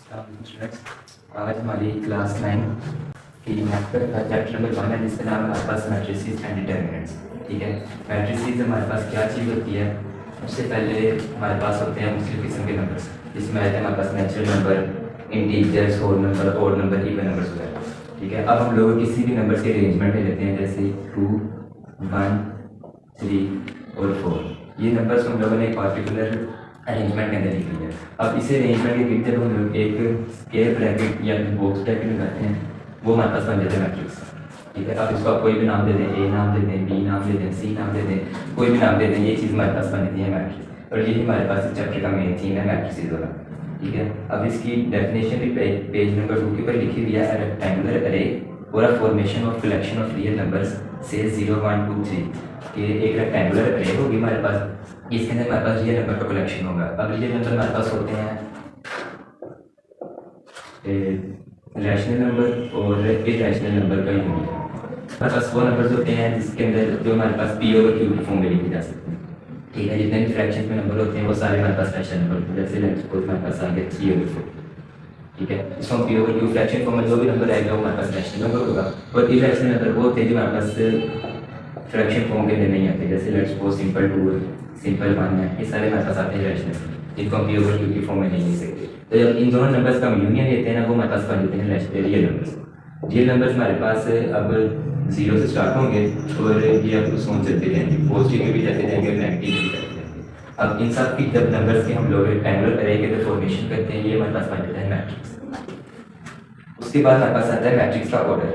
Students, आज हमारी class 9 की मैथ का चैप्टर नंबर 1 है जिसका नाम है हमारे पास मैट्रिसेस एंड डिटरमिनेंट्स। ठीक है, मैट्रिसेस हमारे पास क्या चीज़ होती है? उससे पहले हमारे पास होते हैं मुख्तलिफ किस्म के नंबर्स, जिसमें आते हैं हमारे पास natural number, integers, whole number, odd number, even numbers वगैरह। ठीक है, अब हम लोग किसी भी नंबर के अरेंजमेंट में लेते हैं, जैसे 2, 1, 3 और 4। ये नंबर्स हम लोगों ने एक पार्टिकुलर अरेंजमेंट के अंदर लिख लिया। अब इसे अरेंजमेंट के गिरते जब हम लोग एक स्क्वायर ब्रैकेट या बॉक्स ब्रैकेट लगाते हैं, वो हमारे पास बन जाता है मैट्रिक्स। ठीक है, अब इसको आप कोई भी नाम दे दें, ए नाम दे दें, बी नाम दे दें, सी नाम दे दें, कोई भी नाम दे दें, ये चीज़ हमारे पास बनती है मैट्रिक्स। और यही हमारे पास इस चैप्टर का मेन थीम है, मैट्रिक्स वाला। ठीक है, अब इसकी डेफिनेशन भी पेज नंबर 2 के ऊपर लिखी हुई है। रेक्टेंगुलर अरे और a formation of collection of real numbers से 0, 1, 2, 3 के एक रेक्टेंगुलर अरे होगी हमारे पास, इसके अंदर हमारे पास रियल नंबर का कलेक्शन होगा। अब रियल नंबर हमारे पास होते हैं रैशनल नंबर और इरेशनल नंबर का यूनिट। हमारे पास वो नंबर्स होते हैं जिसके अंदर जो हमारे पास पी ओवर क्यू की फॉर्म में लिखे जा सकते हैं। ठीक है, जितने भी फ्रैक्शन में नंबर होते हैं वो सारे हमारे पास रैशनल नंबर होते हैं। जैसे लेट्स सपोज हमारे पास आ गया 3/4। ठीक है, इसको हम P over Q fraction form में जो भी नंबर आएगा वो हमारे पास रैशनल नंबर होगा। और इरेशनल नंबर वो होते हैं जो हमारे पास फ्रैक्शन फॉर्म के अंदर नहीं आते। जैसे लेट्स सपोज सिंपल 2 है, सिंपल 1 है, ये सारे हमारे पास आते हैं रैशनल, जिनको हम पी ओवर क्यू की फॉर्म में नहीं लिख सकते। तो जब इन दोनों नंबर्स का हम यूनियन लेते हैं ना, वो हमारे पास बन जाते हैं रियल नंबर्स। रियल नंबर्स हमारे पास अब 0 से स्टार्ट होंगे और ये अब उसमें चलते जाएंगे, पॉजिटिव भी जाते जाएंगे, नेगेटिव भी जाते जाएंगे। अब इन सब की जब नंबर्स के हम लोग रेक्टेंगुलर अरे के जो फॉर्मेशन करते हैं, ये हमारे पास बन जाता है मैट्रिक्स। उसके बाद हमारे पास आता है मैट्रिक्स का ऑर्डर।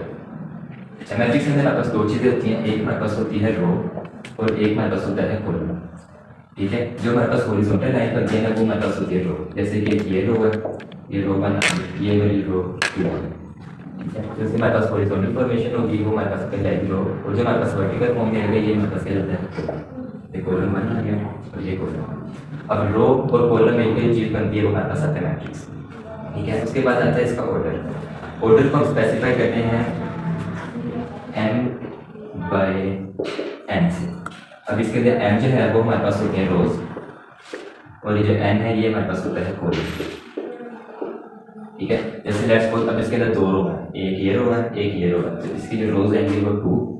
अच्छा, मैट्रिक्स के अंदर हमारे पास दो चीज़ें होती हैं, एक हमारे पास होती है रो और एक हमारे पास होता है कॉलम। ठीक है, जो हमारे पास हॉरिजॉन्टल लाइन बनती है ना, वो हमारे पास होती है रो। जैसे कि ये रो है, ये रो 1, ये वाली रो 2 है। ठीक है, जैसे हमारे पास हॉरिजॉन्टल फॉर्मेशन होगी वो हमारे पास कहलाएगी रो, और जो हमारे पास वर्टिकल फॉर्म में आएगा ये हमारे पास कहलाता है ये कॉलम 1 आ गया और ये कॉलम 1। अब रो और कॉलम में एक चीज़ बनती है वो हमारे पास आता है मैट्रिक्स। ठीक है, उसके बाद आता है इसका ऑर्डर। ऑर्डर को हम स्पेसिफाई करते हैं m/n से। अब इसके अंदर m जो है वो हमारे पास होते हैं रोज, और ये जो n है ये हमारे पास होता है कॉलम। ठीक है, जैसे लेट्स सपोज अब इसके अंदर दो रो है, एक ये रो है, एक ये रो है, तो इसकी जो रोज आएंगी वो 2/।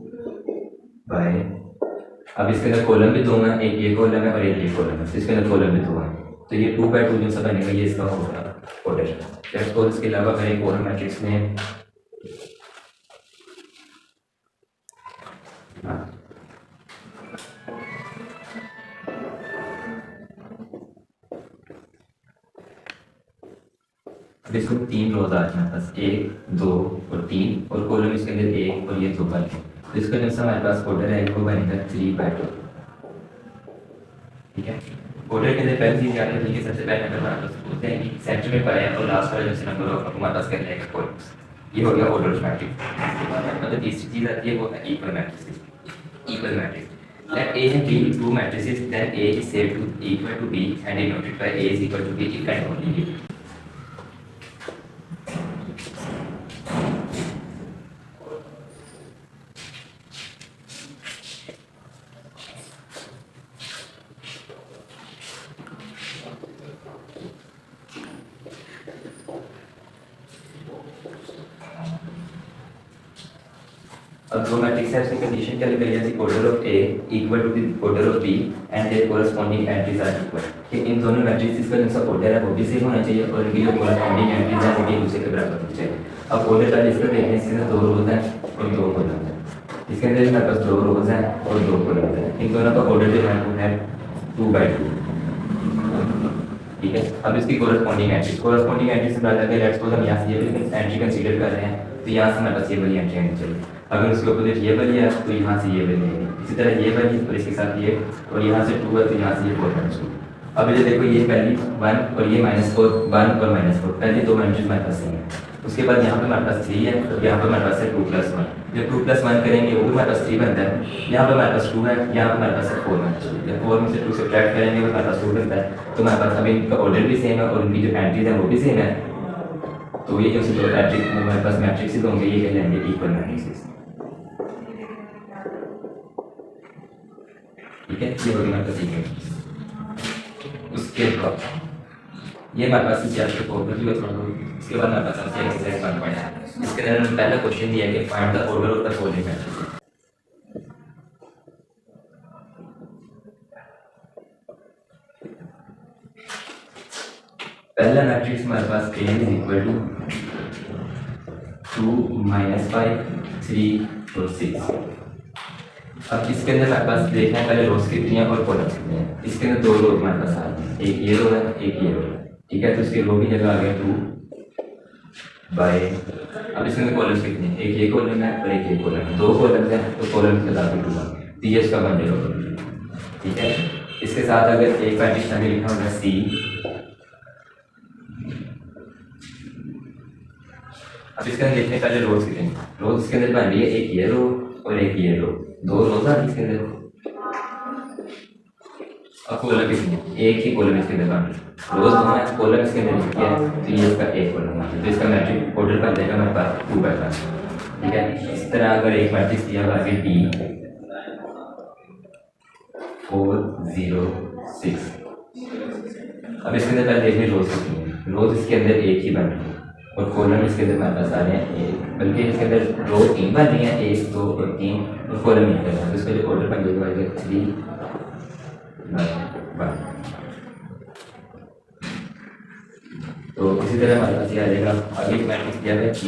अब इसके अंदर कॉलम भी दो है, एक ये कॉलम है और एक ये कॉलम है, तो इसके अंदर कॉलम भी दो है, तो ये 2/2 जो सब बनेगा ये इसका होगा ऑर्डर। लेट्स सपोज इसके अलावा अगर एक और मैट्रिक्स में अब इसको 3 रोज आ रहे हैं, 1, 2 और 3, और कॉलम इसके अंदर 1 और ये 2 बने, तो इसका जो हमारे पास ऑर्डर है वो बनेगा 3/2। ठीक है, ऑर्डर के अंदर पहली चीज़ याद रखिए, सबसे पहले नंबर हमारे पास होते हैं कि सेंटर में पड़े और लास्ट वाला जो नंबर होगा हमारे पास कहते हैं कॉलम्स। ये हो गया ऑर्डर मैट्रिक्स। मतलब तीसरी चीज़ आती है वो है equal matrix. Equal matrix let A and B two matrices, then A is said to equal to B and denoted by A is equal to B if and only if. अब दो matrix है, उसकी condition क्या लगाई जाती है? Order of A equal to the order of B and their corresponding entries are equal. कि इन दोनों मैट्रिक्स का जो ऑर्डर है वो भी सेम होना चाहिए और इनकी जो कोरस्पॉन्डिंग एंट्रीज है वो भी एक दूसरे के बराबर होनी चाहिए। अब ऑर्डर का जिसका देखते हैं, इसके अंदर 2 रोज हैं और 2 कॉलम हैं। इसके अंदर हमारे पास 2 रोज हैं और 2 कॉलम हैं। इन दोनों का ऑर्डर जो है वो है 2/2। ठीक है, अब इसकी कोरस्पॉन्डिंग एंट्री से पता चलता है लेट्स सपोज हम यहाँ से ये एंट्री कंसीडर कर रहे हैं, तो यहाँ से हमारे पास ये वाली एंट्री आनी चाहिए। अगर उसके अपोजिट ये वाली है तो यहाँ से ये वाली है, इसी तरह ये वाली और इसके साथ ये, और यहाँ से 2 है तो यहाँ से ये 4/2। अब ये देखो ये पहली 1 और ये -4, 1 और -4, पहले 2 एंट्रीज हमारे पास सेम है। उसके बाद यहाँ पे हमारे पास 3 है और यहाँ पे हमारे पास है 2+1। जब 2+1 करेंगे वो भी हमारे पास 3 बनता है। यहाँ पे हमारे पास 2 है, यहाँ पे हमारे पास 4 है। जब 4 में से 2 सब्ट्रैक्ट करेंगे वो हमारे पास 2 बनता है। तो हमारे पास अभी इनका ऑर्डर भी सेम है और इनकी जो एंट्रीज है वो भी सेम है, तो ये जो मैट्रिक्स हमारे पास मैट्रिक्स होंगे ये कहलाएंगे इक्वल मैट्रिक्स। ठीक है, ये हो गया हमारे पास इक्वल। उसके बाद ये हमारे पास चैप्टर 4 में भी थोड़ा इसके बाद हमारे पास हमसे एक्सरसाइज 1 पढ़ना है। इसके अंदर हमें पहला क्वेश्चन दिया है कि find the order of the following matrix. पहला मैट्रिक्स हमारे पास A इज इक्वल टू 2 -5 3 और 6। अब इसके अंदर हमारे पास देखना है पहले रोज कितनी है और कॉलम्स कितने हैं। इसके अंदर दो रो हमारे पास आ रही है, एक ये रो है एक ये रो है, ठीक है। तो इसके रो की जगह आ गया 2 बाय, अब इसके अंदर कॉलम्स कितने हैं, एक ये कॉलम है और एक ये कॉलम है, दो कॉलम्स हैं तो कॉलम के साथ 2 है, तो ये इसका बन जाएगा, ठीक है। इसके साथ अगर एक कंडीशन में लिखा होगा C, अब इसके अंदर देखने पहले रोज कितने, रोज इसके अंदर बन रही है एक ये रो और एक ये रो, दो रोज आ रही इसके अंदर। अब कॉलम कितनी है, एक ही कॉलम इसके अंदर बन रही है, रोज दो है कॉलम इसके अंदर लिखा है, तो ये इसका एक कॉलम है, तो इसका मैट्रिक्स ऑर्डर बन जाएगा हमारे पास 2 बाय 5, ठीक है। इस तरह अगर एक मैट्रिक्स दिया हुआ है D 4 0 6, अब इसके अंदर पहले देखिए रोज कितनी है, रोज इसके अंदर एक ही बन रही है और कॉलम इसके अंदर हमारे पास आ रहे हैं एक, बल्कि इसके अंदर रो 3 बन रही है, 1 2 और 3, और कॉलम नहीं है, तो इसका जो ऑर्डर बन जाएगा 3 1। तो इसी तरह हमारे पास ये आ जाएगा, आगे एक मैट्रिक्स दिया है G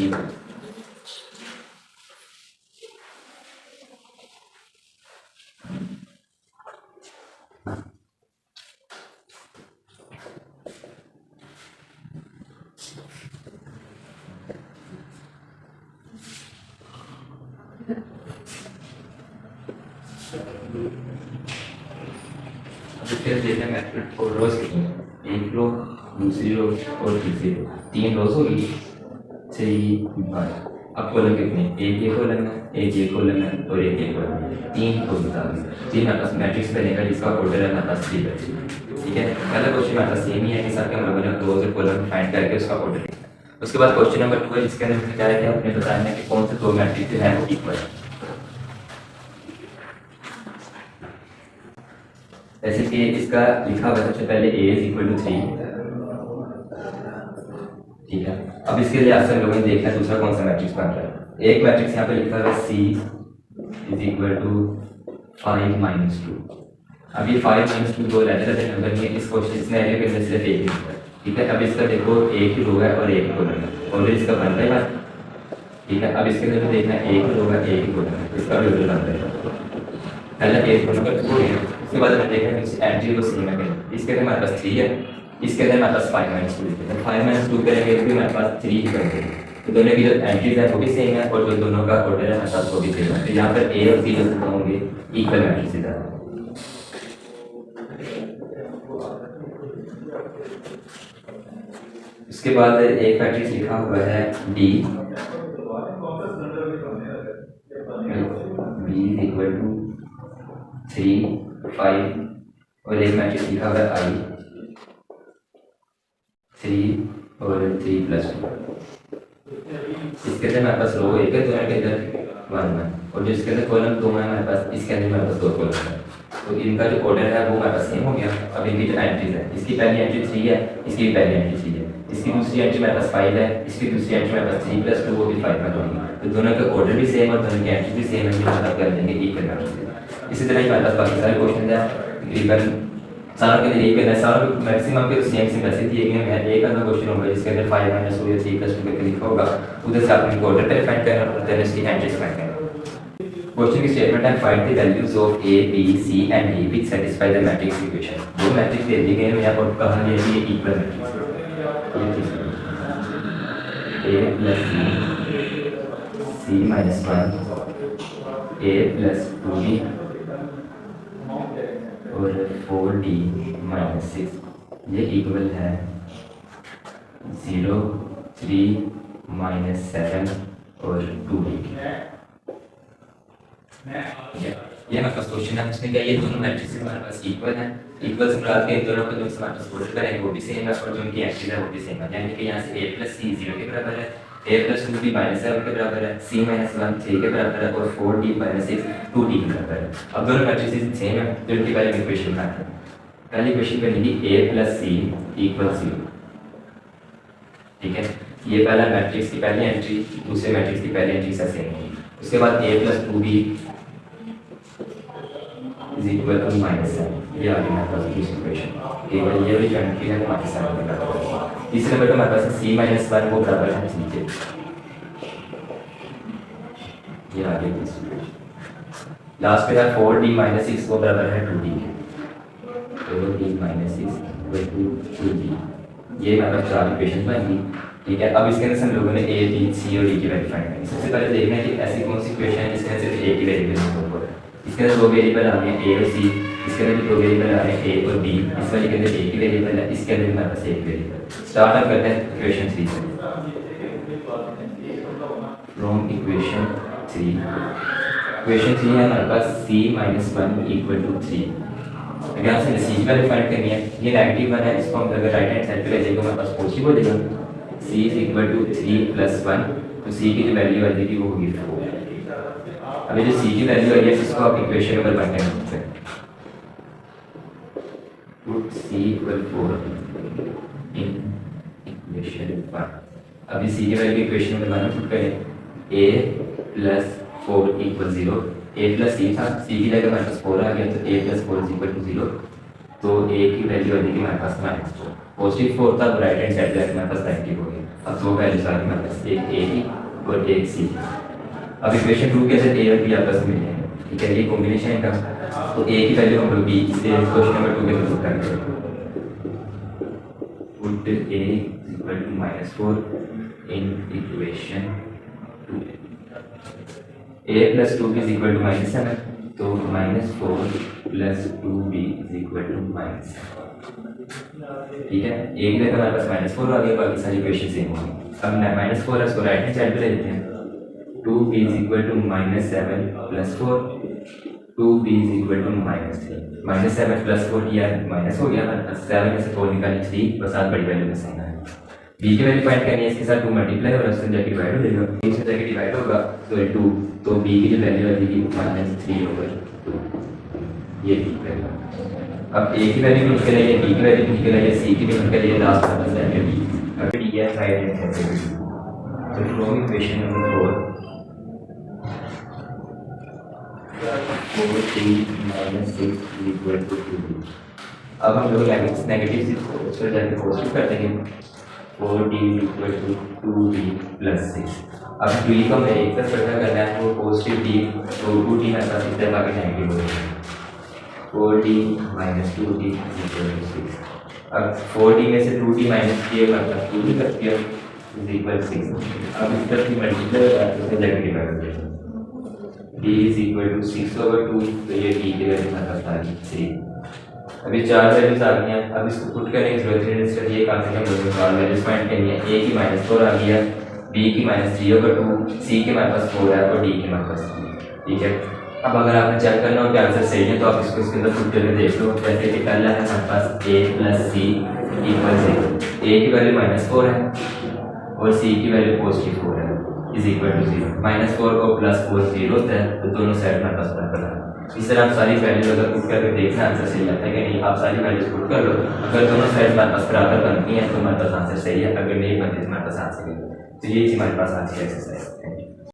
देखना मैट्रिक्स और रोज कितनी है, एक रो दूसरी रो और तीसरी रो, 3 रोज होगी 3 बाय। अब कॉलम कितने, एक ये कॉलम है एक ये कॉलम है और एक ये कॉलम है, 3 रोज बता दें। जी हमारे पास मैट्रिक्स बनेगा जिसका ऑर्डर है हमारे पास 3 बाय 3, ठीक है। पहला क्वेश्चन हमारे पास सेम ही है कि सर हम लोगों ने रोज और कॉलम फाइंड करके उसका ऑर्डर लिखा। उसके बाद क्वेश्चन नंबर 2 है जिसके अंदर क्या है कि आपने बताना है कि कौन से दो मैट्रिक्स हैं इक्वल है। जैसे कि इसका लिखा हुआ है सबसे पहले A इज इक्वल टू 3, ठीक है। अब इसके लिए आपसे लोगों ने देखना है दूसरा कौन सा मैट्रिक्स बन रहा है। एक मैट्रिक्स यहाँ पे लिखा हुआ है C इज इक्वल टू 5 - 2। अब ये 5 - 2 दो रहते नंबर नहीं है, इस क्वेश्चन सिनेरियो के अंदर सिर्फ एक ही नंबर, ठीक है। अब इसका देखो एक ही रो है और एक ही कॉलम है, ऑलरेडी इसका बन रहा है, ठीक है। अब इसके अंदर देखना है एक ही रो है एक ही कॉलम है, इसका भी ऑर्डर बन रहा है। पहला एक नंबर 2 है, उसके बाद हमें देखना है एंट्री को सेम है, इसके अंदर हमारे पास 3 है, इसके अंदर हमारे पास 5 - 2 है, 5 - 2 करेंगे तो हमारे पास 3 ही बनेंगे, तो दोनों की जो एंट्रीज है वो भी सेम है और जो दोनों का ऑर्डर है हमारे पास वो भी सेम है, तो यहाँ पर A और C जो होंगे इक्वल मैट्रिक्स इधर। उसके बाद एक मैट्रिक्स लिखा हुआ है D B is equal to 3 5 और एक मैट्रिक्स लिखा हुआ है I 3 और 3 + 2। इसके अंदर हमारे पास रो एक है, दोनों के अंदर 1 है, और जो इसके अंदर कॉलम 2 है हमारे पास, इसके अंदर हमारे पास 2 कॉलम है, तो इनका जो ऑर्डर है वो हमारे पास सेम हो गया। अब इनकी जो एंट्रीज है, इसकी पहली एंट्री 3 है, इसकी पहली एंट्री 3 है, इसकी दूसरी एंट्री हमारे पास 5 है, इसकी दूसरी एंट्री हमारे पास 3 + 2 वो भी 5 में होगी, तो दोनों का ऑर्डर भी सेम और दोनों की एंट्री भी सेम है, ये मतलब कर देंगे इक्वल मैट्रिक्स। इसी तरह हमारे पास बाकी सारे क्वेश्चन हैं, तकरीबन सारों के लिए एक है, सारों मैक्सिमम के सेम सेम वैसे दिए गए हैं। एक आधा क्वेश्चन होगा जिसके अंदर 5 - 2 या 3 + 2 करके लिखा होगा, उधर से आपने ऑर्डर पे फाइंड करना और देन इसकी एंट्रीज फाइंड करना। क्वेश्चन की स्टेटमेंट है find the values of A B C and D which satisfy the matrix equation. दो मैट्रिक्स दे दिए गए हैं, यहाँ पर कहा गया है कि ये इक्वल मैट्रिक्स है, A + C - 1 A + 2D और 4D - 6 ये इक्वल है 0 3 - 7 और 2D। ये हमारे पास क्वेश्चन है, उसने कहा ये दोनों मैट्रिक्स हमारे पास इक्वल हैं, इक्वल से मुराद के दोनों को जो हमारे पास ऑर्डर करेंगे वो भी सेम है और जो उनकी एंट्रीज है वो भी सेम है, यानी कि यहाँ से A + C 0 के बराबर है, A + 2D -7 के बराबर है, C - 1 3 के बराबर है और 4D - 6 2D के बराबर है। अब दोनों मैट्रिक्स सेम है, जो उनकी पहले इक्वेशन बनाते हैं। पहली इक्वेशन बनेगी A + C = 0, ठीक है, ये पहला मैट्रिक्स की पहली एंट्री, दूसरे मैट्रिक्स की पहली एंट्री से सेम होगी। उसके बाद a plus 2b is equal to -7, ये आ गई हमारे पास दूसरी इक्वेशन। केवल ये वाली ज्योमेट्री है हमारे साथ में बराबर। तीसरे नंबर पे हमारे पास c माइनस 1 वो बराबर है 3 के, ये आ गई तीसरी इक्वेशन। लास्ट पे है 4d माइनस 6 वो बराबर है 2d के, 4d minus 6 equal to 2d। ये हमारे पास 4 इक्वेशन बन गई। ठीक है, अब इसके अंदर हम लोगों ने a b c और d की वैल्यू फाइंड करनी। सबसे पहले देखना है कि ऐसी कौन सी इक्वेशन है जिसके अंदर सिर्फ a की वैल्यू है। इसके अंदर दो वेरिएबल आ रहे हैं a और c, इसके अंदर भी दो वेरिएबल आ रहे हैं a और b, इस वाले के अंदर a की वेरिएबल है, इसके अंदर हमारे पास एक वेरिएबल। स्टार्ट अप करते हैं इक्वेशन 3 से। फ्रॉम इक्वेशन 3 है हमारे पास c माइनस 1 इक्वल टू 3। अगर आपसे c की वैल्यू फाइंड करनी है, ये नेगेटिव 1 है, इसको हम अगर राइट हैंड साइड पे ले जाएंगे हमारे पास पॉजिटिव हो जाएगा। c is equal to 3 plus 1, तो c की जो वैल्यू आ जाएगी वो होगी 4। अभी जो c की वैल्यू आई है इसको आप इक्वेशन नंबर 1 में रख सकते हैं। Put c equal 4 in equation 1। अभी c की वैल्यू इक्वेशन नंबर 1 में पुट करें। a plus 4 equal 0, a plus c था, c की जगह हमारे पास 4 आ गया, तो a प्लस 4 इक्वल टू 0, तो a की वैल्यू आ जाएगी हमारे पास -4। पॉजिटिव 4 था, तो राइट हैंड साइड पे हमारे पास नेगेटिव हो गया। अब दो वैल्यूज आ गई हमारे पास, एक a की और एक c की। अब इक्वेशन 2 के अंदर a और b आपस में मिल जाएंगे। ठीक है, ये कॉम्बिनेशन है इनका, तो a की वैल्यू हम लोग b से क्वेश्चन नंबर 2 के अंदर पुट करेंगे। Put a equal to -4 in equation 2। a plus 2b is equal to -7, तो -4 plus 2b is equal to -7। ठीक है, a की जगह हमारे पास -4 आ गया, बाकी सारी इक्वेशन सेम हो गई। अब -4 है, इसको राइट हैंड साइड पे ले लेते हैं। 2b is equal to -7 plus 4, 2b is equal to -3। -7 plus 4 किया माइनस हो गया, 7 में से 4 निकाली 3, बस आप बड़ी वैल्यू में से आना है। b की वैल्यू फाइंड करनी है, इसके साथ 2 मल्टीप्लाई और उससे जाके डिवाइड हो जाएगा, इससे जाके डिवाइड होगा तो 2, तो b की जो वैल्यू आ जाएगी -3 ओवर 2, ये b की वैल्यू। अब a की वैल्यू भी निकल आई है, b की वैल्यू भी निकल आई है, c की भी निकल आई है, लास्ट में बचा है b। अब d है राइट हैंड साइड पे, तो from equation number 4 -6 equal to 2b। अब हम लोग नेगेटिव से जाके पॉजिटिव कर देंगे। 4d equal to 2b plus 6। अब d को हमें एक तरफ इकट्ठा करना है, तो पॉजिटिव d, तो 2d हमारे पास इस तरफ आके नेगेटिव हो जाएगा। 4d minus 2d equal to 6। अब 4d में से 2d माइनस किया मतलब 2d कर दिया इज इक्वल 6। अब इस तरफ की मल्टीप्लाई होगा तो उससे जाके डिवाइड हो जाएगा। d is equal to 6 over 2, तो ये d की वैल्यू हमारे पास आ गई 3। अभी 4 वैल्यूज आ गई हैं, अब इसको पुट करने की जरूरत नहीं है, ये काम से हम लोगों को 4 वैल्यूज फाइंड करनी है। a की -4 आ गई है, b की -3 over 2, c के हमारे पास 4 है और d के हमारे पास 3। ठीक है, अब अगर आपने चेक करना हो कि आंसर सही है तो आप इसको इसके अंदर पुट करके देख लो। जैसे कि पहला है हमारे पास a plus c equal 0, a की वैल्यू -4 है और c की वैल्यू पॉजिटिव 4 है, इज इक्वल टू 0। -4 को +4 0 होता है, तो दोनों साइड में पास बराबर है। इस तरह आप सारी वैल्यू अगर पुट करके देखना आंसर सही आता है कि नहीं, आप सारी वैल्यूज पुट कर लो। अगर दोनों साइड हमारे पास बराबर बनती हैं तो हमारे पास आंसर सही है, अगर नहीं बनती तो हमारे पास आंसर नहीं है। तो ये हमारे पास आंसर एक्सरसाइज है।